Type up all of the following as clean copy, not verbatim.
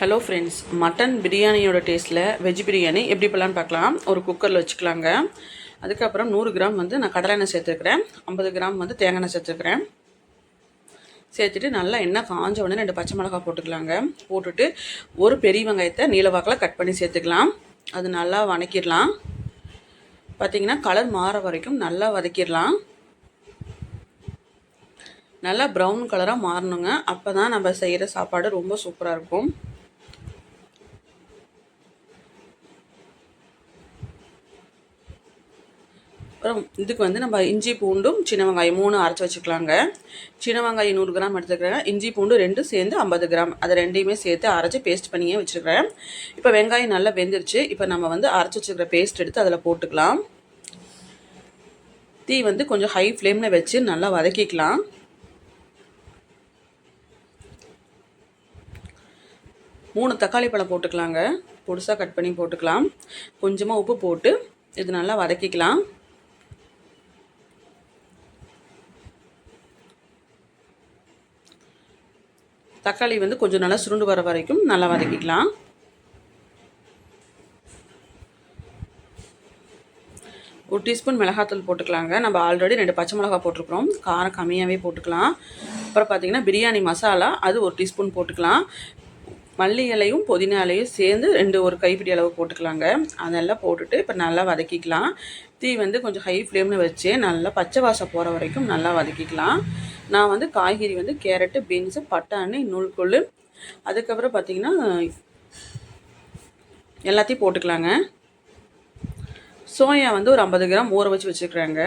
Hello friends, mutton பிரியாணியோட டேஸ்ட்டில் veg biryani எப்படி பண்ணலான்னு பார்க்கலாம். ஒரு குக்கரில் வச்சுக்கலாங்க. அதுக்கப்புறம் 100 கிராம் நான் கடலை எண்ணெய் சேர்த்துருக்கிறேன். 50 கிராம் தேங்காய் எண்ணெய் சேர்த்துருக்கிறேன். சேர்த்துட்டு நல்லா எண்ணெய் காஞ்ச உடனே 2 பச்சை மிளகாய் போட்டுக்கலாங்க. போட்டுட்டு ஒரு பெரிய வெங்காயத்தை நீளவாக்கில் கட் பண்ணி சேர்த்துக்கலாம். அது நல்லா வதக்கிடலாம். பார்த்திங்கன்னா கலர் மாற வரைக்கும் நல்லா வதக்கிடலாம். நல்லா ப்ரௌன் கலராக மாறணுங்க. அப்போ தான் நம்ம செய்கிற சாப்பாடு ரொம்ப சூப்பராக இருக்கும். அப்புறம் இதுக்கு நம்ம இஞ்சி பூண்டும் சின்ன வெங்காயம் 3 அரைச்சி வச்சுக்கலாங்க. சின்ன வெங்காயம் 100 கிராம் எடுத்துக்கிறேன். இஞ்சி பூண்டு 2 சேர்ந்து 50 கிராம், அதை ரெண்டையுமே சேர்த்து அரைச்சி பேஸ்ட் பண்ணியே வச்சுருக்கிறேன். இப்போ வெங்காயம் நல்லா வெந்துருச்சு. இப்போ நம்ம அரைச்சி வச்சுக்கிற பேஸ்ட் எடுத்து அதில் போட்டுக்கலாம். தீ கொஞ்சம் ஹை ஃப்ளேமில் வச்சு நல்லா வதக்கிக்கலாம். மூணு தக்காளி பழம் போட்டுக்கலாங்க. பொடிசாக கட் பண்ணி போட்டுக்கலாம். கொஞ்சமாக உப்பு போட்டு இது நல்லா வதக்கிக்கலாம். தக்காளி கொஞ்சம் நல்லா சுருண்டு வர வரைக்கும் நல்லா வதக்கிக்கலாம். ஒரு டீஸ்பூன் மிளகாத்தூள் போட்டுக்கலாங்க. நம்ம ஆல்ரெடி 2 பச்சை மிளகாய் போட்டிருக்கிறோம். காரம் கம்மியாகவே போட்டுக்கலாம். அப்புறம் பார்த்திங்கன்னா பிரியாணி மசாலா அது ஒரு டீஸ்பூன் போட்டுக்கலாம். மல்லி இலையும் புதினா இலையும் சேர்ந்து ஒரு கைப்பிடி அளவு போட்டுக்கலாங்க. அதெல்லாம் போட்டுட்டு இப்போ நல்லா வதக்கிக்கலாம். தீ கொஞ்சம் ஹை ஃப்ளேமில் வச்சு நல்லா பச்சை வாசம் போகிற வரைக்கும் நல்லா வதக்கிக்கலாம். நான் காய்கறி கேரட்டு, பீன்ஸு, பட்டாணி, நூல்கோல், அதுக்கப்புறம் பார்த்திங்கன்னா எல்லாத்தையும் போட்டுக்கலாங்க. சோயா ஒரு 50 கிராம் ஊற வச்சு வச்சுருக்குறாங்க.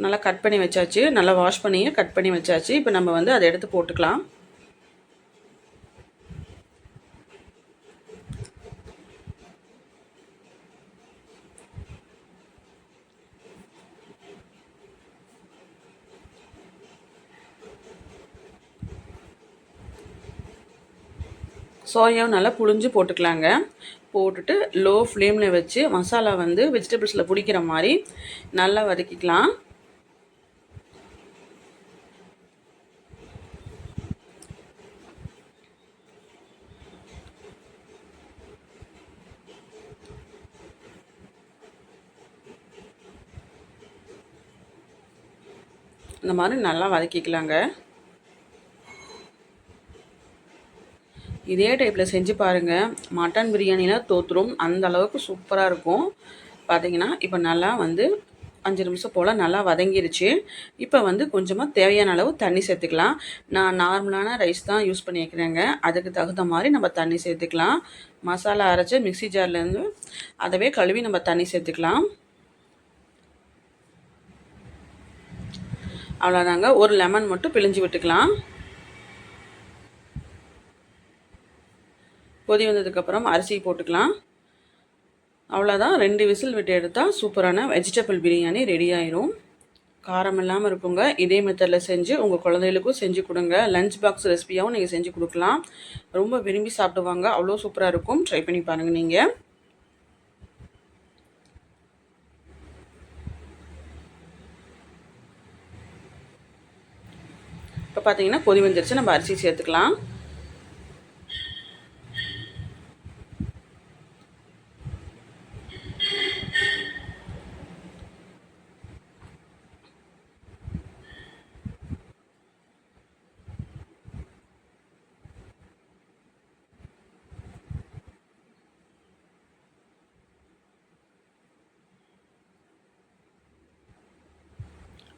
நல்லா கட் பண்ணி வச்சாச்சு. நல்லா வாஷ் பண்ணி கட் பண்ணி வச்சாச்சு. இப்போ நம்ம அதை எடுத்து போட்டுக்கலாம். சோயாவும் நல்லா புழிஞ்சு போட்டுக்கலாங்க. போட்டுட்டு லோ ஃப்ளேமில் வச்சு மசாலா வெஜிடபிள்ஸில் பிடிக்கிற மாதிரி நல்லா வதக்கிக்கலாம். இந்த மாதிரி நல்லா வதக்கிக்கலாங்க. இதே டைப்பில் செஞ்சு பாருங்கள். மட்டன் பிரியாணிலாம் தோற்றுரும், அந்த அளவுக்கு சூப்பராக இருக்கும். பார்த்தீங்கன்னா இப்போ நல்லா 5 நிமிஷம் போல் நல்லா வதங்கிருச்சு. இப்போ கொஞ்சமாக தேவையான அளவு தண்ணி சேர்த்துக்கலாம். நான் நார்மலான ரைஸ் தான் யூஸ் பண்ணிக்கிறேங்க. அதுக்கு தகுந்த மாதிரி நம்ம தண்ணி சேர்த்துக்கலாம். மசாலா அரைச்சி மிக்ஸி ஜார்லேருந்து அதவே கழுவி நம்ம தண்ணி சேர்த்துக்கலாம். அவ்வளோதாங்க. ஒரு லெமன் மட்டும் பிழிஞ்சு விட்டுக்கலாம். கொதி வந்ததுக்கப்புறம் அரிசி போட்டுக்கலாம். அவ்வளோதான். 2 விசில் விட்டு எடுத்தால் சூப்பரான வெஜிடபிள் பிரியாணி ரெடி ஆயிரும். காரம் இல்லாமல் இருக்குங்க. இதே மெத்தடில் செஞ்சு உங்கள் குழந்தைகளுக்கும் செஞ்சு கொடுங்க. லஞ்ச் பாக்ஸ் ரெசிபியாகவும் நீங்கள் செஞ்சு கொடுக்கலாம். ரொம்ப விரும்பி சாப்பிடுவாங்க. அவ்வளோ சூப்பராக இருக்கும். ட்ரை பண்ணி பாருங்கள் நீங்கள். இப்போ பார்த்தீங்கன்னா கொதி வந்துருச்சு. நம்ம அரிசி சேர்த்துக்கலாம்.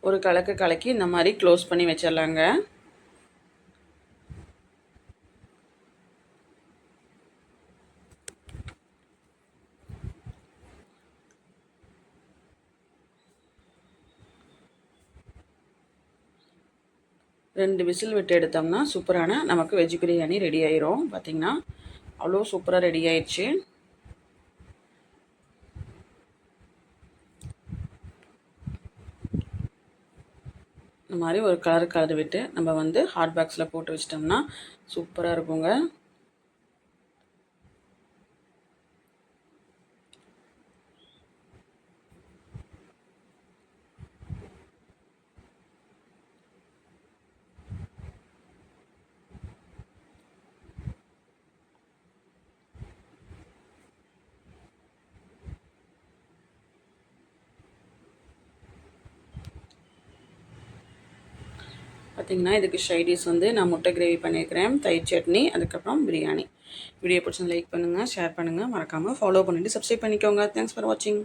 ஒரு கலக்கு கலக்கி இந்த மாதிரி க்ளோஸ் பண்ணி வச்சிடலாங்க. ரெண்டு விசில் விட்டு எடுத்தோம்னா சூப்பரான நமக்கு வெஜ் பிரியாணி ரெடி ஆயிரும். பார்த்திங்கன்னா அவ்வளோ சூப்பராக ரெடி ஆயிடுச்சு. இந்த மாதிரி ஒரு கலர் விட்டு நம்ம ஹாட் பாக்ஸில் போட்டு வச்சிட்டோம்னா சூப்பராக இருக்குங்க. பார்த்திங்கன்னா இதுக்கு சைடிஷ் வந்து நான் முட்டை கிரேவி பண்ணியிருக்கிறேன், தயிர் சட்னி, அதுக்கப்புறம் பிரியாணி. வீடியோ பிடிச்சா லைக் பண்ணுங்கள், ஷேர் பண்ணுங்கள், மறக்காமல் ஃபாலோ பண்ணிவிட்டு சப்ஸ்கிரைப் பண்ணிக்கோங்க. தேங்க்ஸ் ஃபார் வாட்சிங்.